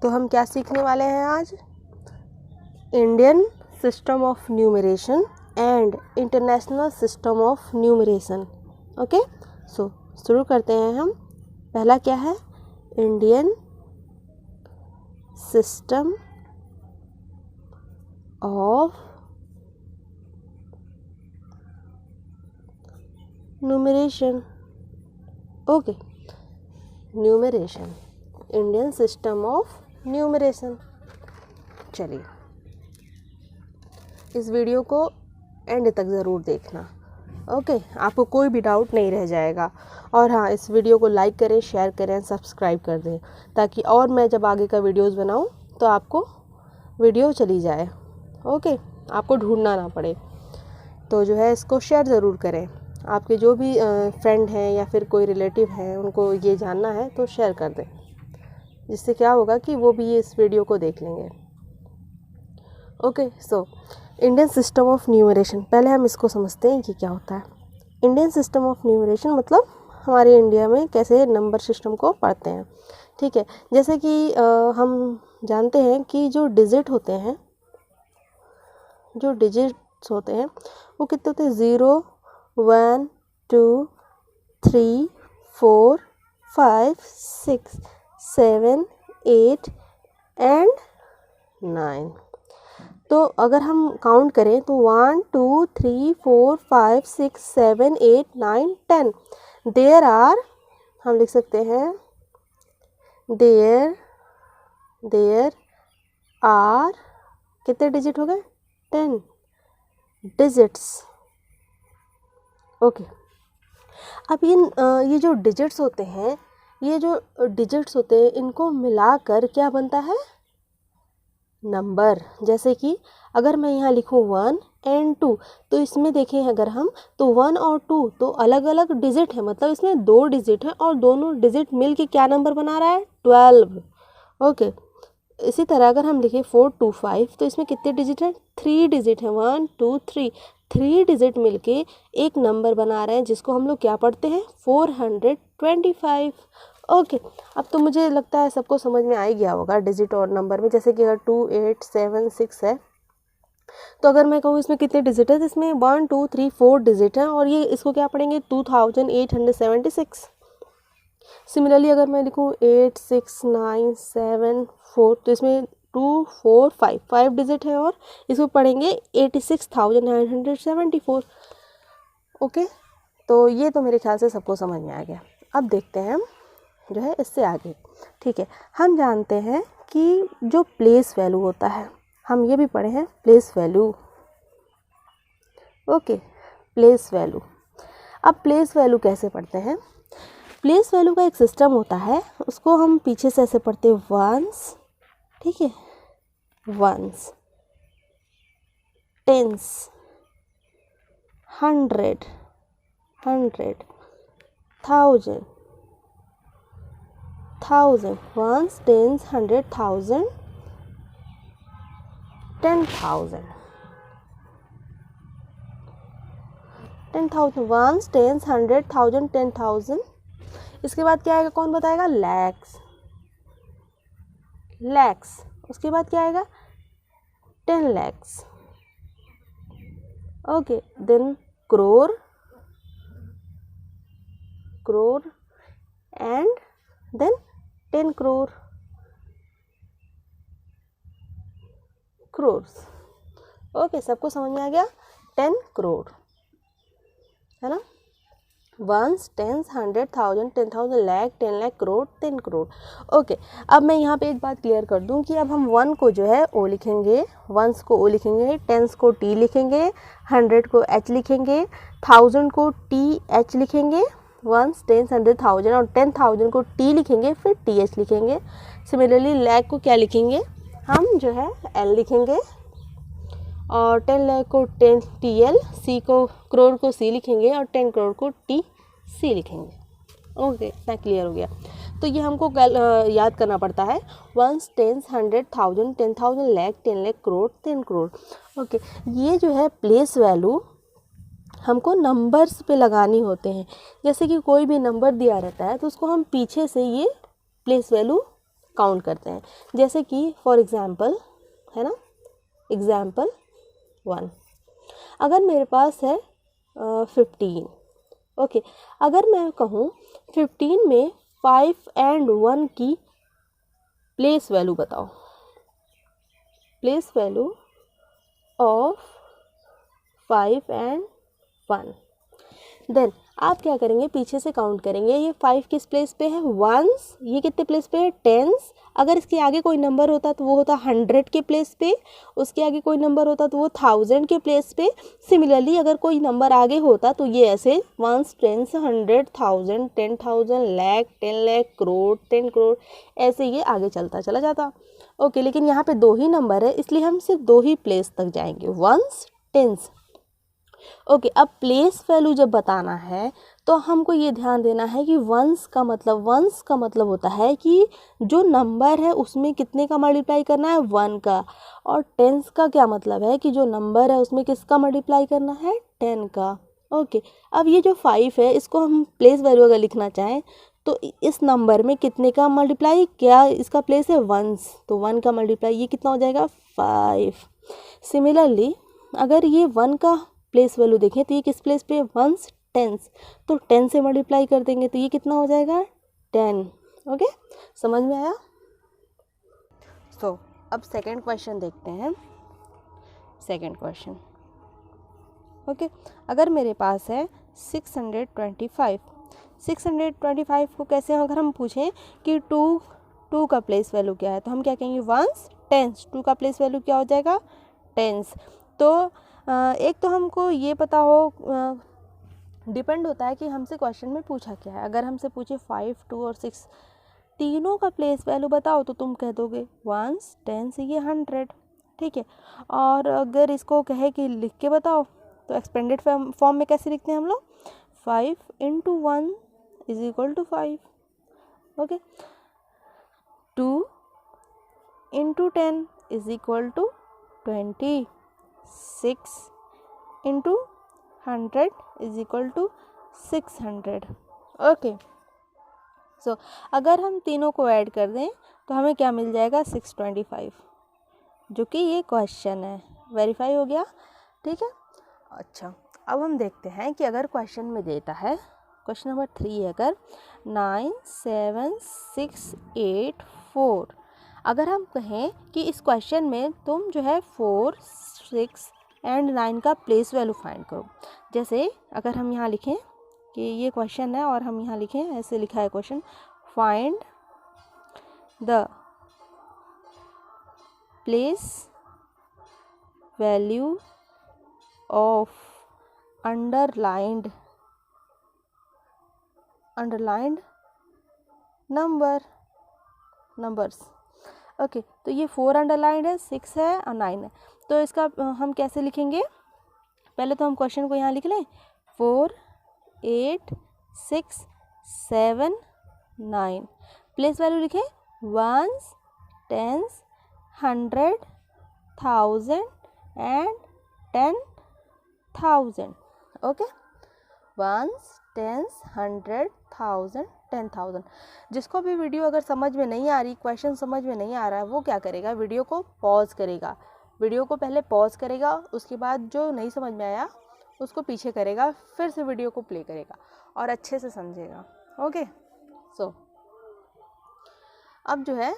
तो हम क्या सीखने वाले हैं आज? Indian system of numeration and international system of numeration. Okay, so शुरू करते हैं हम। पहला क्या है? Indian system of numeration. Okay, numeration, Indian system of numeration. चलिए, इस वीडियो को एंड तक ज़रूर देखना। ओके, आपको कोई भी डाउट नहीं रह जाएगा। और हाँ, इस वीडियो को लाइक करें, शेयर करें, सब्सक्राइब कर दें, ताकि और मैं जब आगे का वीडियोस बनाऊं तो आपको वीडियो चली जाए। ओके, आपको ढूंढना ना पड़े। तो जो है इसको शेयर ज़रूर करें। आपके जो भी फ्रेंड हैं या फिर कोई रिलेटिव हैं, उनको ये जानना है तो शेयर कर दें, जिससे क्या होगा कि वो भी इस वीडियो को देख लेंगे। Okay, so Indian system of numeration, पहले हम इसको समझते हैं कि क्या होता है। इंडियन सिस्टम ऑफ न्यूमरेशन मतलब हमारे इंडिया में कैसे नंबर सिस्टम को पढ़ते हैं। ठीक है, जैसे कि हम जानते हैं कि जो डिजिट्स होते हैं वो कितने होते हैं? 0, 1, 2, 3, 4, 5, 6, 7, 8 एंड 9। तो अगर हम काउंट करें तो 1, 2, 3, 4, 5, 6, 7, 8, 9, 10। देयर आर, हम लिख सकते हैं देयर आर, कितने डिजिट हो गए? 10 डिजिट्स। ओके, अब ये जो डिजिट्स होते हैं, इनको मिलाकर क्या बनता है? नंबर। जैसे कि अगर मैं यहाँ लिखूँ 1 and 2, तो इसमें देखें अगर हम, तो 1 और 2 तो अलग अलग डिजिट है, मतलब इसमें 2 डिजिट हैं और दोनों डिजिट मिल के क्या नंबर बना रहा है? 12। ओके, इसी तरह अगर हम लिखें 4, 2, 5, तो इसमें कितने डिजिट हैं? 3 डिजिट हैं, 1, 2, 3। 3 डिजिट मिलके एक नंबर बना रहे हैं, जिसको हम लोग क्या पढ़ते हैं? 425। ओके, अब तो मुझे लगता है सबको समझ में आ ही गया होगा डिजिट और नंबर में। जैसे कि अगर 2, 8, 7, 6 है, तो अगर मैं कहूँ इसमें कितने डिजिट है, तो इसमें 1, 2, 3, 4 डिजिट हैं, और ये इसको क्या पढ़ेंगे? 2876। सिमिलरली अगर मैं लिखूँ 8, 6, 9, 7, 4, तो इसमें 2, 4, 5 डिजिट है, और इसको पढ़ेंगे 86,974। ओके, तो ये तो मेरे ख्याल से सबको समझ में आ गया। अब देखते हैं हम जो है इससे आगे। ठीक है, हम जानते हैं कि जो प्लेस वैल्यू होता है, हम ये भी पढ़े हैं place value. Okay, place value. अब प्लेस वैल्यू कैसे पढ़ते हैं? प्लेस वैल्यू का एक सिस्टम होता है, उसको हम पीछे से ऐसे पढ़ते हैं वंस। ठीक है, ones, tens, 100, 1000, ones, tens, 100, 1000, 10,000, ones, tens, 100, 1000, 10,000। इसके बाद क्या आएगा? कौन बताएगा? लैक्स। उसके बाद क्या आएगा? 10 lakhs। Okay, then crore and then 10 crores। Okay, सबको समझ में आ गया? 10 crore है ना? Ones, tens, 100, 1000, 10,000, lakh, 10 lakh, crore, 10 crore. Okay, अब मैं यहाँ पे एक बात क्लियर कर दूँ कि अब हम 1 को जो है ओ लिखेंगे, वंस को ओ लिखेंगे, टेंस को टी लिखेंगे, 100 को एच लिखेंगे, 1000 को टी एच लिखेंगे, वंस, टेंस, 100, 1000 और 10,000 को टी लिखेंगे, फिर टी एच लिखेंगे। सिमिलरली लाख को क्या लिखेंगे? हम जो है एल लिखेंगे, और 10 लाख को 10 टी एल, सी को करोड़ को सी लिखेंगे, और 10 करोड़ को टी सी लिखेंगे। ओके, इतना क्लियर हो गया। तो ये हमको याद करना पड़ता है, ones, tens, 100, 1000, 10,000, lakh, 10 lakh, crore, 10 crore. Okay, ये जो है प्लेस वैल्यू हमको नंबर्स पे लगानी होते हैं। जैसे कि कोई भी नंबर दिया रहता है तो उसको हम पीछे से ये प्लेस वैल्यू काउंट करते हैं। जैसे कि फॉर एग्जांपल है ना, एग्जांपल 1, अगर मेरे पास है 15, ओके, अगर मैं कहूँ 15 में 5 and 1 की प्लेस वैल्यू बताओ, place value of 5 and 1, then आप क्या करेंगे, पीछे से काउंट करेंगे। ये 5 किस प्लेस पे है, वंस, ये कितने प्लेस पे है, टेंस। अगर इसके आगे कोई नंबर होता तो वो होता 100 के प्लेस पे, उसके आगे कोई नंबर होता तो वो 1000 के प्लेस पे। सिमिलरली अगर कोई नंबर आगे होता तो ये ऐसे वंस, टेंस, 100, 1000, 10,000, लाख, 10 लाख, करोड़, 10 करोड़, ऐसे ये आगे चलता चला जाता। ओके, लेकिन यहाँ पे 2 ही नंबर है, इसलिए हम सिर्फ 2 ही प्लेस तक जाएंगे, वंस, टेंस। ओके, अब प्लेस वैल्यू जब बताना है तो हमको ये ध्यान देना है कि वंस का मतलब होता है कि जो नंबर है उसमें कितने का मल्टीप्लाई करना है, 1 का। और टेंस का क्या मतलब है कि जो नंबर है उसमें किसका मल्टीप्लाई करना है, 10 का। ओके, अब ये जो 5 है इसको हम प्लेस वैल्यू अगर लिखना चाहें तो इस नंबर में कितने का मल्टीप्लाई, क्या इसका प्लेस है, वंस, तो 1 का मल्टीप्लाई, ये कितना हो जाएगा, 5। सिमिलरली अगर ये 1 का प्लेस वैल्यू देखें तो ये किस प्लेस पे, वंस, टेंस, तो 10 से मल्टीप्लाई कर देंगे तो ये कितना हो जाएगा, 10। ओके, समझ में आया। तो अब सेकंड क्वेश्चन देखते हैं। सेकंड क्वेश्चन, ओके, अगर मेरे पास है 625 को कैसे, अगर हम पूछें कि 2 का प्लेस वैल्यू क्या है तो हम क्या कहेंगे, वंस, टेंस। 2 का प्लेस वैल्यू क्या हो जाएगा, टेंस। तो एक तो हमको ये पता हो, डिपेंड होता है कि हमसे क्वेश्चन में पूछा क्या है। अगर हमसे पूछे 5, 2 और 6 तीनों का प्लेस वैल्यू बताओ तो तुम कह दोगे वंस, टेंस, ये 100, ठीक है। और अगर इसको कहे कि लिख के बताओ तो एक्सपेंडेड फॉर्म में कैसे लिखते हैं हम लोग, 5 × 1 = 5, ओके। 2 × 10 = 20, 6 × 100 = 600, ओके। सो अगर हम तीनों को ऐड कर दें तो हमें क्या मिल जाएगा, 625, जो कि ये क्वेश्चन है। वेरीफाई हो गया, ठीक है। अच्छा, अब हम देखते हैं कि अगर क्वेश्चन में देता है, क्वेश्चन नंबर 3 है, अगर 9, 7, 6, 8, 4, अगर हम कहें कि इस क्वेश्चन में तुम जो है 4, 6 and 9 का प्लेस वैल्यू फाइंड करो। जैसे अगर हम यहाँ लिखें कि ये क्वेश्चन है और हम यहाँ लिखें, ऐसे लिखा है question, find the place value of underlined numbers. Okay, तो ये 4 अंडरलाइंड है, 6 है और 9 है। तो इसका हम कैसे लिखेंगे, पहले तो हम क्वेश्चन को यहाँ लिख लें, 4, 8, 6, 7, 9, प्लेस वैल्यू लिखें, ones, tens, 100, 1000 and 10,000, okay. Ones, tens, 100, 1000, 10,000। जिसको भी वीडियो अगर समझ में नहीं आ रही, क्वेश्चन समझ में नहीं आ रहा है, वो क्या करेगा, वीडियो को पॉज करेगा, वीडियो को पहले पॉज करेगा, उसके बाद जो नहीं समझ में आया उसको पीछे करेगा, फिर से वीडियो को प्ले करेगा और अच्छे से समझेगा, ओके। सो अब जो है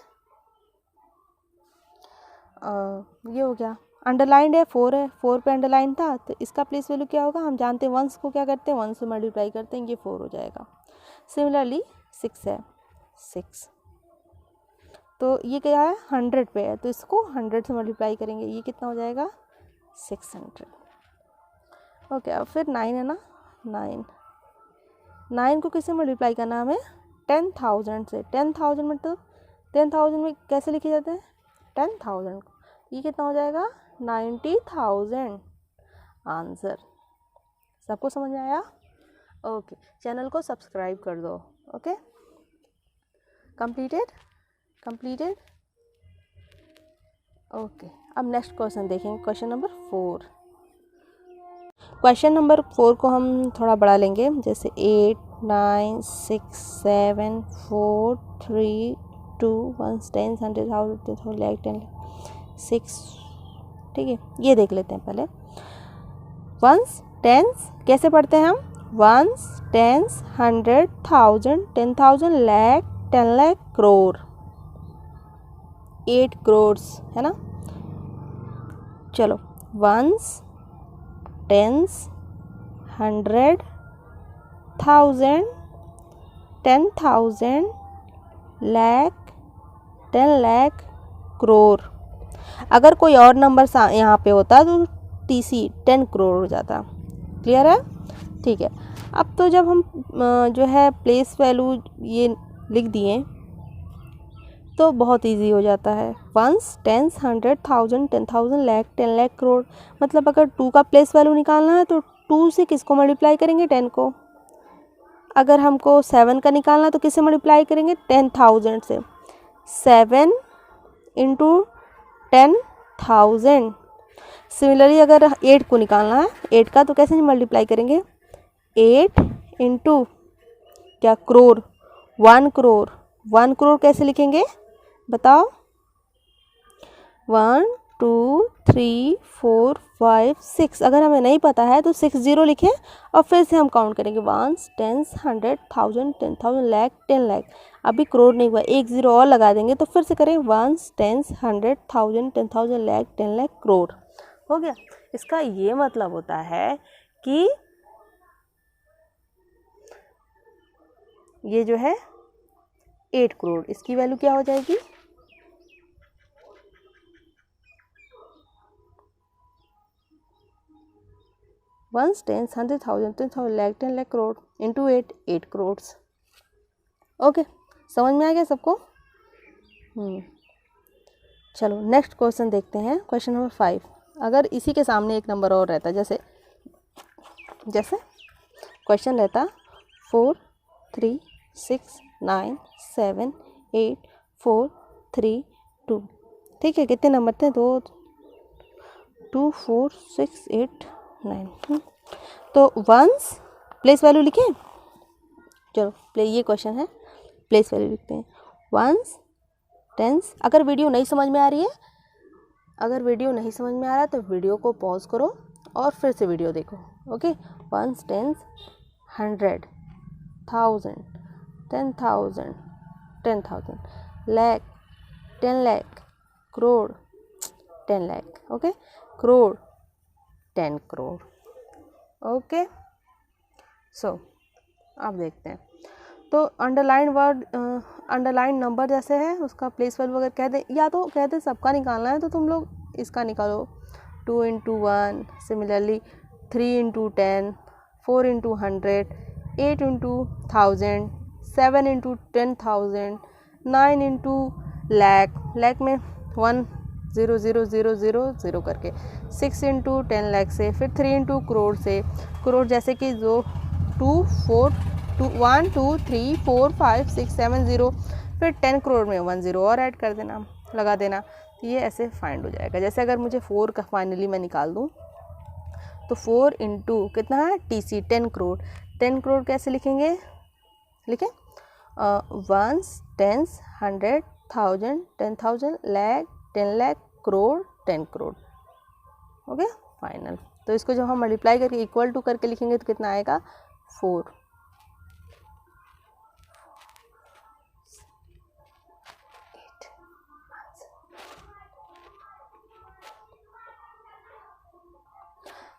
ये हो गया, अंडरलाइंड है, 4 है, 4 पे अंडरलाइन था तो इसका प्लेस वैल्यू क्या होगा, हम जानते हैं वंस को क्या करते हैं, 1 से मल्टीप्लाई करते हैं, ये 4 हो जाएगा। सिमिलरली 6 है, 6 तो ये क्या है, 100 पे है तो इसको 100 से मल्टीप्लाई करेंगे, ये कितना हो जाएगा, 600, ओके। अब फिर 9 है ना, 9 को किससे मल्टीप्लाई करना है हमें, 10,000 से। 10,000 मतलब 10,000 में कैसे लिखे जाते हैं, 10,000 को, ये कितना हो जाएगा, 90,000, आंसर। सबको समझ में आया, ओके। चैनल को सब्सक्राइब कर दो, ओके। Completed, okay. अब नेक्स्ट क्वेश्चन देखेंगे, क्वेश्चन नंबर 4। क्वेश्चन नंबर 4 को हम थोड़ा बड़ा लेंगे, जैसे 8, 9, 6, 7, 4, 3, 2 1 10 100,000 लाख 10 6, ठीक है। ये देख लेते हैं पहले। 1s 10s कैसे पढ़ते हैं हम? 1s 10s 100,000 10,000 लाख 10 लाख करोड़, 8 करोड़ है ना। चलो 1s 10s 100,000 10,000 लाख 10 लाख करोड़। अगर कोई और नंबर यहाँ पे होता तो TC 10 करोड़ हो जाता। क्लियर है? ठीक है। अब तो जब हम जो है प्लेस वैल्यू ये लिख दिए तो बहुत इजी हो जाता है। 1s 10s 100,000 10,000 lakh 10 lakh crore. मतलब अगर 2 का प्लेस वैल्यू निकालना है तो 2 से किसको मल्टीप्लाई करेंगे? 10 को। अगर हमको 7 का निकालना है तो किससे मल्टीप्लाई करेंगे? 10,000 से। 7 इंटू 10,000। सिमिलरली अगर 8 को निकालना है 8 का तो कैसे मल्टीप्लाई करेंगे? 8 इंटू क्या? करोड़। 1 करोड़। 1 करोड़ कैसे लिखेंगे बताओ? 1 2 3 4 5 6। अगर हमें नहीं पता है तो 6 0 लिखें और फिर से हम काउंट करेंगे 1s 10s 100,000 10,000 लाख 10 लाख। अभी करोड़ नहीं हुआ, 1 0 और लगा देंगे तो फिर से करें 1s 10s 100,000 10,000 लाख 10 लाख करोड़। हो गया। इसका ये मतलब होता है कि ये जो है 8 करोड़, इसकी वैल्यू क्या हो जाएगी? 1s 10s 100,000 10,000 lakh 10 lakh crore into 8 crore. Okay, समझ में आ गया सबको? चलो नेक्स्ट क्वेश्चन देखते हैं। Question number 5। अगर इसी के सामने एक नंबर और रहता, जैसे क्वेश्चन रहता 4 3 6 9 7 8 4 3 2, ठीक है। कितने नंबर थे? 2 2 4 6 8 9। तो 1s प्लेस वैल्यू लिखें। चलो ये क्वेश्चन है, प्लेस वैल्यू लिखते हैं। 1s 10s। अगर वीडियो नहीं समझ में आ रही है, अगर वीडियो नहीं समझ में आ रहा है तो वीडियो को पॉज करो और फिर से वीडियो देखो। Okay. 1s 10s 100,000 10,000 10,000 lakh 10 lakh crore 10 lakh. Okay, crore 10 crore. Okay, so अब देखते हैं। तो अंडरलाइन वर्ड अंडरलाइन नंबर जैसे है उसका प्लेस वैल्यू अगर कह दे, या तो कह दे सबका निकालना है तो तुम लोग इसका निकालो 2 into 1, similarly 3 into 10, 4 into 100, 8 into 1000, 7 into 10,000, 9 into lakh में 1 0 0 0 0 0 करके, 6 इंटू 10 लाख से, फिर 3 इंटू करोड़ से। करोड़ जैसे कि जो 2 4 2 1 2 3 4 5 6 7 0, फिर 10 करोड़ में 1 0 और ऐड कर देना, लगा देना। तो ये ऐसे फाइंड हो जाएगा। जैसे अगर मुझे 4 का फाइनली मैं निकाल दूँ तो 4 इंटू कितना है? TC 10 करोड़। 10 करोड़ कैसे लिखेंगे? लिखें 1s 10s 100,000 10,000 लाख 10 लाख करोड़ 10 करोड़। हो गया फाइनल। तो इसको जब हम मल्टीप्लाई करके इक्वल टू करके लिखेंगे तो कितना आएगा? 4।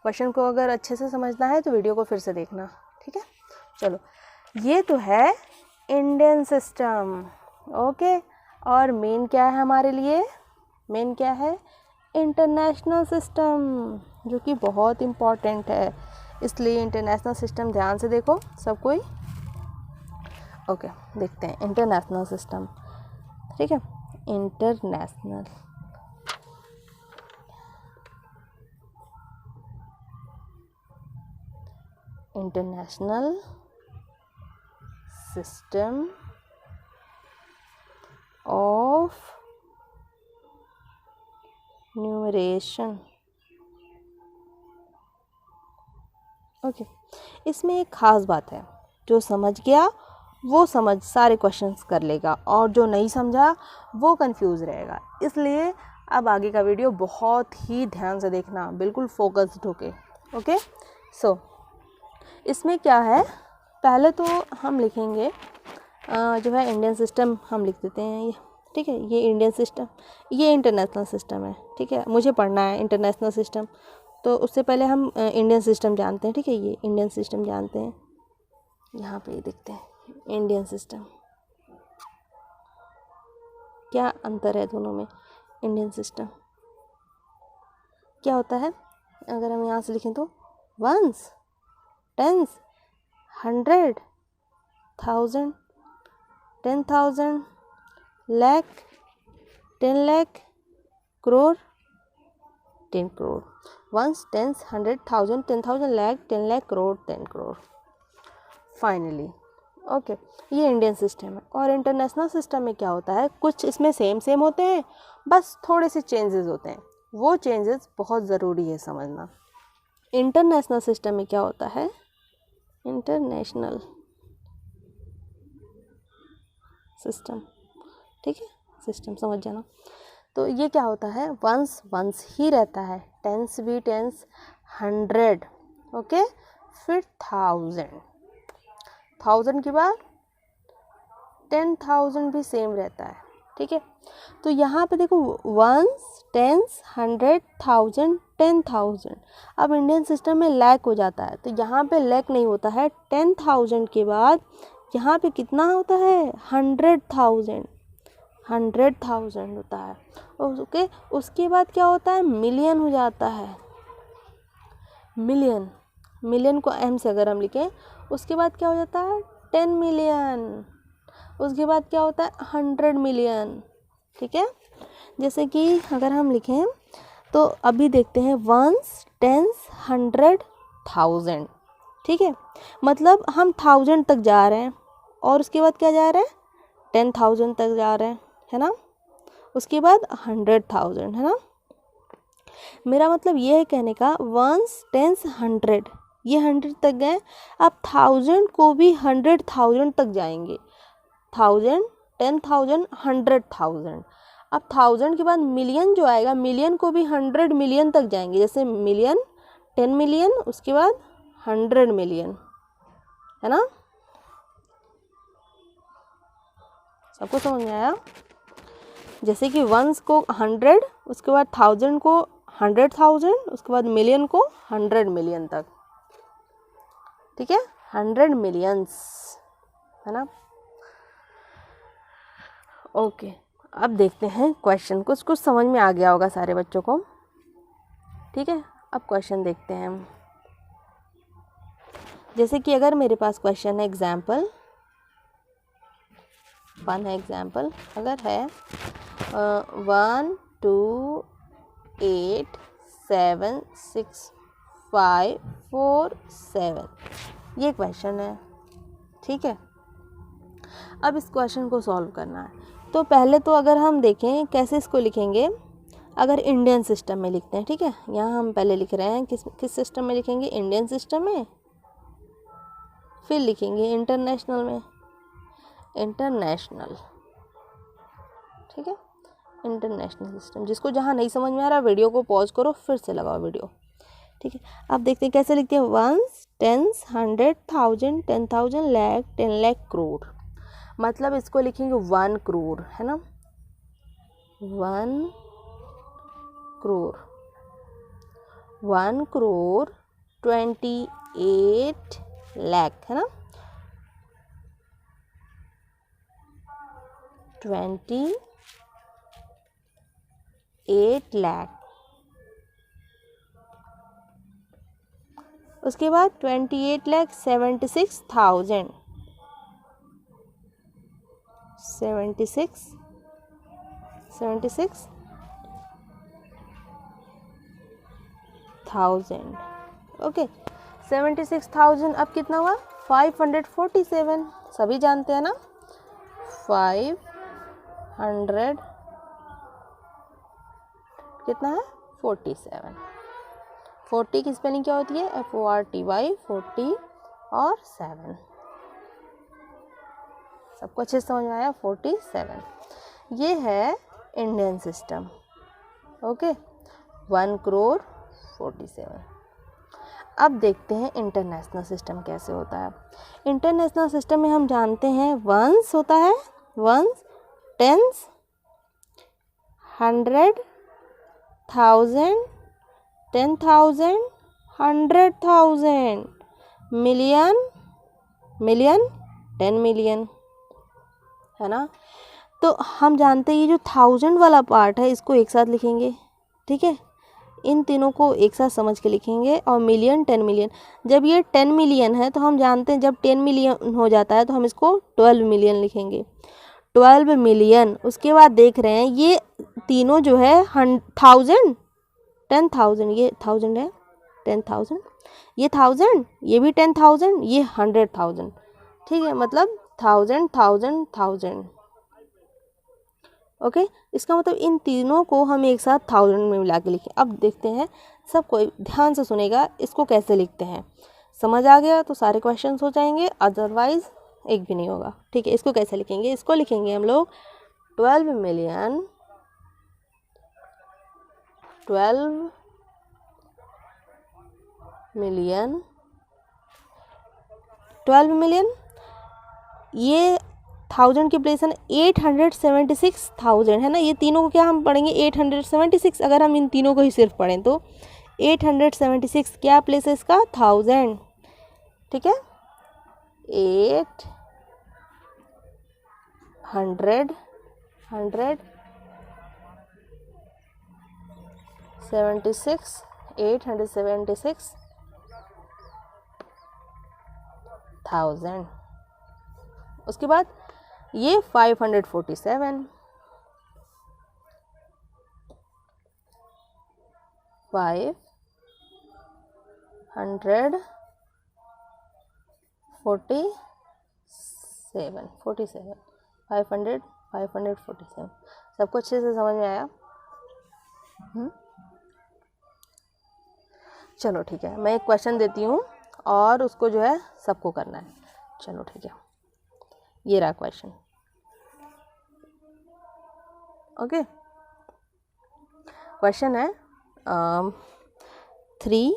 क्वेश्चन को अगर अच्छे से समझना है तो वीडियो को फिर से देखना, ठीक है। चलो, ये तो है इंडियन सिस्टम। ओके, और मेन क्या है हमारे लिए? मेन क्या है? इंटरनेशनल सिस्टम, जो कि बहुत इम्पॉर्टेंट है। इसलिए इंटरनेशनल सिस्टम ध्यान से देखो सब कोई। ओके, देखते हैं इंटरनेशनल सिस्टम, ठीक है। International system of numeration. Okay, इसमें एक ख़ास बात है, जो समझ गया वो समझ सारे क्वेश्चंस कर लेगा, और जो नहीं समझा वो कंफ्यूज रहेगा। इसलिए अब आगे का वीडियो बहुत ही ध्यान से देखना, बिल्कुल फोकस्ड होके। ओके, सो इसमें क्या है, पहले तो हम लिखेंगे जो है इंडियन सिस्टम हम लिख देते हैं ये, ठीक है। ये इंडियन सिस्टम, ये इंटरनेशनल सिस्टम है, ठीक है। मुझे पढ़ना है इंटरनेशनल सिस्टम, तो उससे पहले हम इंडियन सिस्टम जानते हैं, ठीक है। ये इंडियन सिस्टम जानते हैं, यहाँ पे ये देखते हैं इंडियन सिस्टम, क्या अंतर है दोनों में। इंडियन सिस्टम क्या होता है, अगर हम यहाँ से लिखें तो ones, tens, 100, 1000, 10,000, lakh, 10 lakh, crore, 10 crore. Ones, tens, 100, 1000, 10,000, lakh, 10 lakh, crore, 10 crore. Finally okay, ये इंडियन सिस्टम है। और इंटरनेशनल सिस्टम में क्या होता है, कुछ इसमें सेम होते हैं, बस थोड़े से चेंजेस होते हैं। वो चेंजेस बहुत ज़रूरी है समझना। इंटरनेशनल सिस्टम में क्या होता है, इंटरनेशनल सिस्टम, ठीक है, सिस्टम समझ जाना। तो ये क्या होता है, वंस वंस ही रहता है, टेंस भी टेंस, 100, ओके, फिर 1000 के बाद 10,000 भी सेम रहता है, ठीक है। तो यहाँ पे देखो वंस, टेंस, 100, 1000, 10,000। अब इंडियन सिस्टम में लैक हो जाता है, तो यहाँ पे लैक नहीं होता है। 10,000 के बाद यहाँ पे कितना होता है, 100,000, 100,000 होता है, ओके। उसके बाद क्या होता है, मिलियन हो जाता है, मिलियन, मिलियन को एम से अगर हम लिखें, उसके बाद क्या हो जाता है, 10 मिलियन, उसके बाद क्या होता है, 100 मिलियन, ठीक है। जैसे कि अगर हम लिखें तो अभी देखते हैं वंस, टेंस, 100, 1000, ठीक है। मतलब हम 1000 तक जा रहे हैं, और उसके बाद क्या जा रहे हैं, 10,000 तक जा रहे हैं, है ना। उसके बाद 100,000, है ना। मेरा मतलब ये है कहने का, वंस, टेंस, 100, ये 100 तक गए, अब 1000 को भी 100,000 तक जाएंगे, 1000, 10,000, 100,000। अब 1000 के बाद मिलियन जो आएगा, मिलियन को भी 100 मिलियन तक जाएंगे, जैसे मिलियन, 10 मिलियन, उसके बाद 100 मिलियन, है ना। सबको समझ में आया। जैसे कि वंस को 100, उसके बाद 1000 को 100,000, उसके बाद मिलियन को 100 मिलियन तक, ठीक है, 100 मिलियंस, है ना। ओके, अब देखते हैं क्वेश्चन, कुछ कुछ समझ में आ गया होगा सारे बच्चों को, ठीक है। अब क्वेश्चन देखते हैं हम। जैसे कि अगर मेरे पास क्वेश्चन है, एग्जाम्पल 1 है, एग्जाम्पल अगर है 1 2 8 7 6 5 4 7, ये क्वेश्चन है, ठीक है। अब इस क्वेश्चन को सॉल्व करना है, तो पहले तो अगर हम देखें कैसे इसको लिखेंगे, अगर इंडियन सिस्टम में लिखते हैं, ठीक है। यहाँ हम पहले लिख रहे हैं किस सिस्टम में लिखेंगे, इंडियन सिस्टम में, फिर लिखेंगे इंटरनेशनल में, इंटरनेशनल, ठीक है, इंटरनेशनल सिस्टम। जिसको जहाँ नहीं समझ में आ रहा, वीडियो को पॉज करो, फिर से लगाओ वीडियो, ठीक है। अब देखते हैं कैसे लिखते हैं, वंस, टेंस, 100, 1000, 10,000, लाख, 10 लाख, करोड़। मतलब इसको लिखेंगे 1 करोड़, है ना, 1 करोड़, 1 करोड़ 28 लाख, है ना, 28 लाख। उसके बाद 28 लाख 76,000, 76,000, ओके। 76,000 अब कितना हुआ, 547, सभी जानते हैं ना, 500 कितना है, 47। 40 की स्पेलिंग क्या होती है, FORTY, 40 और 7, सबको अच्छे से समझ में आया? 47। ये है इंडियन सिस्टम। ओके, 1 करोड़ 47। अब देखते हैं इंटरनेशनल सिस्टम कैसे होता है। इंटरनेशनल सिस्टम में हम जानते हैं वंस होता है, ones, tens, 100, 1000, 10,000, 100,000, million, million, 10 million, है ना। तो हम जानते हैं ये जो 1000 वाला पार्ट है इसको एक साथ लिखेंगे, ठीक है, इन तीनों को एक साथ समझ के लिखेंगे। और मिलियन, 10 मिलियन, जब ये 10 मिलियन है तो हम जानते हैं जब 10 मिलियन हो जाता है तो हम इसको 12 मिलियन लिखेंगे, 12 मिलियन। उसके बाद देख रहे हैं ये तीनों जो है 1000, 10,000, ये 1000 है, 10,000, ये 1000, ये भी 10,000, ये 100,000, ठीक है, मतलब 1000, 1000, 1000। ओके, इसका मतलब इन तीनों को हम एक साथ 1000 में मिला के लिखें। अब देखते हैं, सब कोई ध्यान से सुनेगा, इसको कैसे लिखते हैं। समझ आ गया तो सारे क्वेश्चंस हो जाएंगे, अदरवाइज एक भी नहीं होगा, ठीक है। इसको कैसे लिखेंगे? इसको लिखेंगे हम लोग 12 मिलियन, 12 मिलियन, 12 मिलियन, ये 1000 की प्लेस है ना 876,000, है ना। ये तीनों को क्या हम पढ़ेंगे 876, अगर हम इन तीनों को ही सिर्फ पढ़ें तो 876 क्या प्लेस है इसका 1000, ठीक है। 800 76 876,000। उसके बाद ये 547, 547, 47, 547। सबको अच्छे से समझ में आया? चलो ठीक है, मैं एक क्वेश्चन देती हूँ और उसको जो है सबको करना है। चलो ठीक है, ये रहा क्वेश्चन। ओके, क्वेश्चन है 3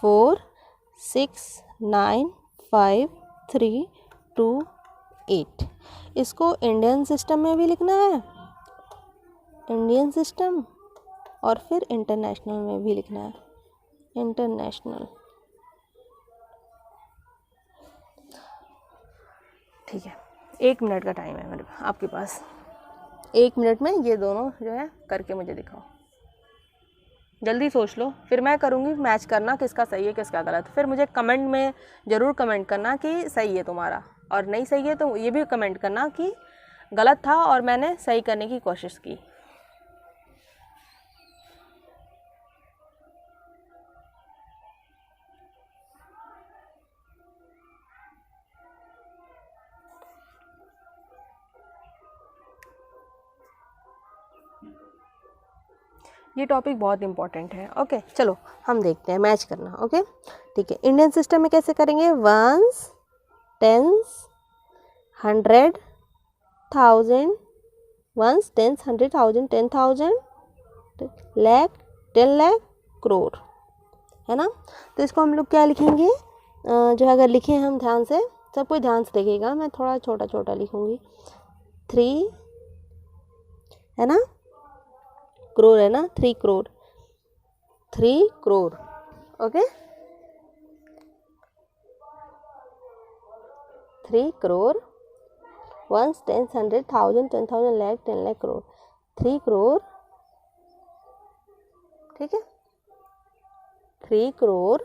4 6 9 5 3 2 8। इसको इंडियन सिस्टम में भी लिखना है, इंडियन सिस्टम, और फिर इंटरनेशनल में भी लिखना है, इंटरनेशनल, ठीक है। 1 मिनट का टाइम है मेरे आपके पास, 1 मिनट में ये दोनों जो है करके मुझे दिखाओ। जल्दी सोच लो, फिर मैं करूँगी मैच करना किसका सही है किसका गलत। फिर मुझे कमेंट में ज़रूर कमेंट करना कि सही है तुम्हारा, और नहीं सही है तो ये भी कमेंट करना कि गलत था और मैंने सही करने की कोशिश की। ये टॉपिक बहुत इंपॉर्टेंट है। ओके, चलो हम देखते हैं मैच करना। ओके ठीक है, इंडियन सिस्टम में कैसे करेंगे? Ones, tens, 100, 1000, ones, tens, 100, 1000, 10,000, lakh, 10 lakh, crore, है ना। तो इसको हम लोग क्या लिखेंगे, जो अगर लिखे हम ध्यान से, सब कोई ध्यान से देखिएगा, मैं थोड़ा छोटा छोटा लिखूंगी। 3 है ना, करोड़ है ना, 3 crore, 3 crore. Okay, 3 crore, ones, tens, 100, 1000, 10,000, lakh, 10 lakh, crore, 3 crore, ठीक है। 3 करोड़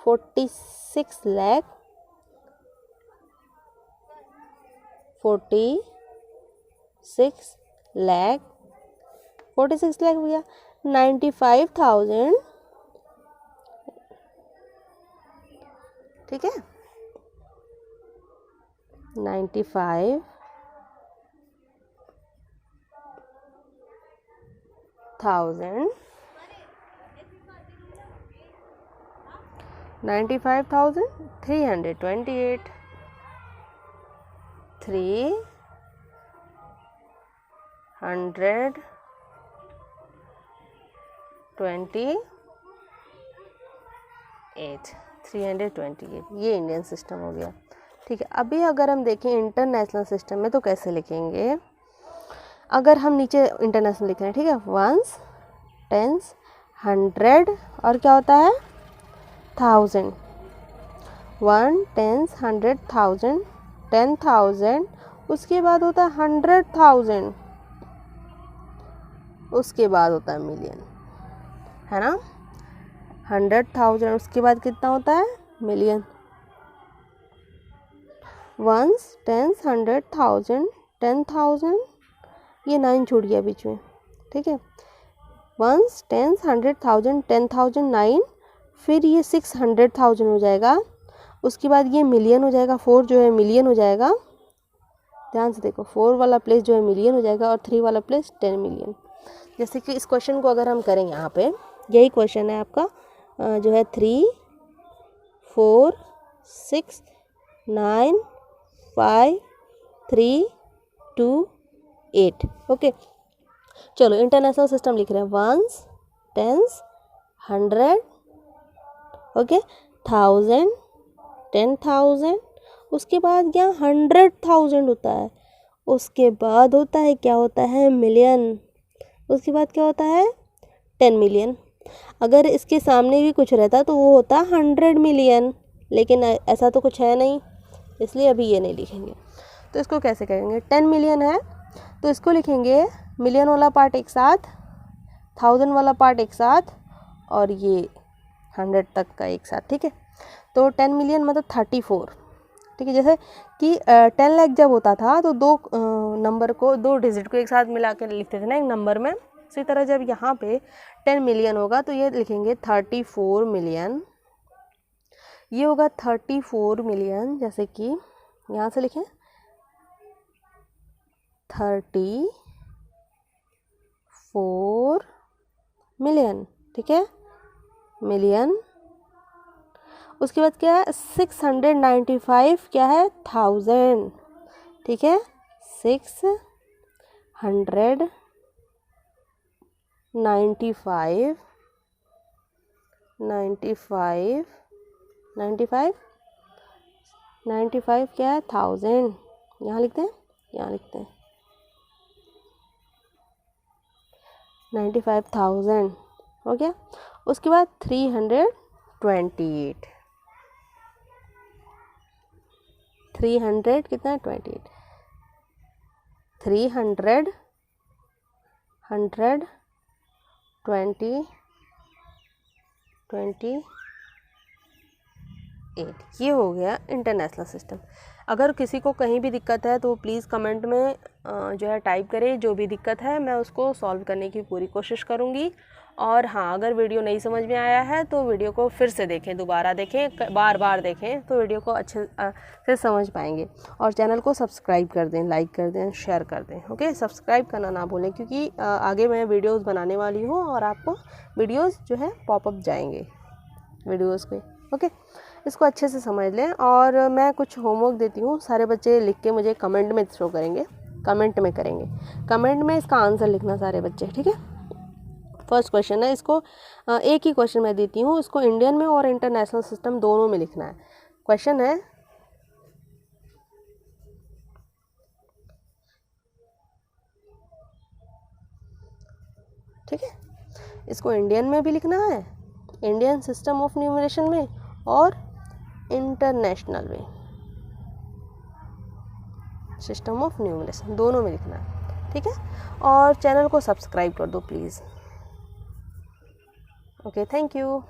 46 लाख 46 लाख 46 लाख भैया 95,000, ठीक है, 95,000, 95,328, 328 328 ये इंडियन सिस्टम हो गया। ठीक है, अभी अगर हम देखें इंटरनेशनल सिस्टम में तो कैसे लिखेंगे। अगर हम नीचे इंटरनेशनल लिख रहे हैं, ठीक है, वंस, टेंस, 100 और क्या होता है 1000, 1 10 100 1000 10,000, उसके बाद होता है 100,000, उसके बाद होता है मिलियन, है ना। 100,000 उसके बाद कितना होता है मिलियन। वंस, टेंस, 100,000 10,000, ये 9 छूट गया बीच में, ठीक है। वंस, टेंस, 100,000 10,000 9, फिर ये 600,000 हो जाएगा, उसके बाद ये मिलियन हो जाएगा, 4 जो है मिलियन हो जाएगा, ध्यान से देखो 4 वाला प्लेस जो है मिलियन हो जाएगा और 3 वाला प्लेस 10 मिलियन। जैसे कि इस क्वेश्चन को अगर हम करें यहाँ पे, यही क्वेश्चन है आपका जो है 3 4 6 9 5 3 2 8। ओके, चलो इंटरनेशनल सिस्टम लिख रहे हैं। वंस, टेंस, 100, ओके, 1000 10,000, उसके बाद क्या 100,000 होता है, उसके बाद होता है क्या होता है मिलियन, उसके बाद क्या होता है 10 मिलियन। अगर इसके सामने भी कुछ रहता तो वो होता 100 मिलियन, लेकिन ऐसा तो कुछ है नहीं, इसलिए अभी ये नहीं लिखेंगे। तो इसको कैसे करेंगे, 10 मिलियन है तो इसको लिखेंगे मिलियन वाला पार्ट एक साथ, 1000 वाला पार्ट एक साथ, और ये 100 तक का एक साथ, ठीक है। तो 10 मिलियन मतलब 34, ठीक है। जैसे कि 10 लाख जब होता था तो दो नंबर को, दो डिजिट को एक साथ मिला के लिखते थे ना एक नंबर में, इसी तरह जब यहाँ पे 10 मिलियन होगा तो ये लिखेंगे 34 मिलियन, ये होगा 34 मिलियन। जैसे कि यहाँ से लिखें 34 मिलियन, ठीक है, मिलियन। उसके बाद क्या है 695 क्या है 1000, ठीक है, 695 95 क्या है 1000, यहाँ लिखते हैं, यहाँ लिखते हैं 95,000 हो गया। उसके बाद 328 300 कितना है 28, 300 100 20 28, ये हो गया इंटरनेशनल सिस्टम। अगर किसी को कहीं भी दिक्कत है तो प्लीज़ कमेंट में जो है टाइप करें, जो भी दिक्कत है मैं उसको सॉल्व करने की पूरी कोशिश करूँगी। और हाँ, अगर वीडियो नहीं समझ में आया है तो वीडियो को फिर से देखें, दोबारा देखें, बार बार देखें, तो वीडियो को अच्छे से समझ पाएंगे। और चैनल को सब्सक्राइब कर दें, लाइक कर दें, शेयर कर दें। ओके, सब्सक्राइब करना ना भूलें, क्योंकि आगे मैं वीडियोज़ बनाने वाली हूँ और आपको वीडियोज़ जो है पॉपअप जाएंगे वीडियोज़ पे। ओके, इसको अच्छे से समझ लें। और मैं कुछ होमवर्क देती हूँ, सारे बच्चे लिख के मुझे कमेंट में शो करेंगे, कमेंट में करेंगे, कमेंट में इसका आंसर लिखना सारे बच्चे, ठीक है। फर्स्ट क्वेश्चन है, इसको एक ही क्वेश्चन मैं देती हूँ, इसको इंडियन में और इंटरनेशनल सिस्टम दोनों में लिखना है। क्वेश्चन है, ठीक है, इसको इंडियन में भी लिखना है, इंडियन सिस्टम ऑफ न्यूमरेशन में, और इंटरनेशनल में सिस्टम ऑफ न्यूमरेशन, दोनों में लिखना है, ठीक है। और चैनल को सब्सक्राइब कर दो प्लीज़। Okay, thank you.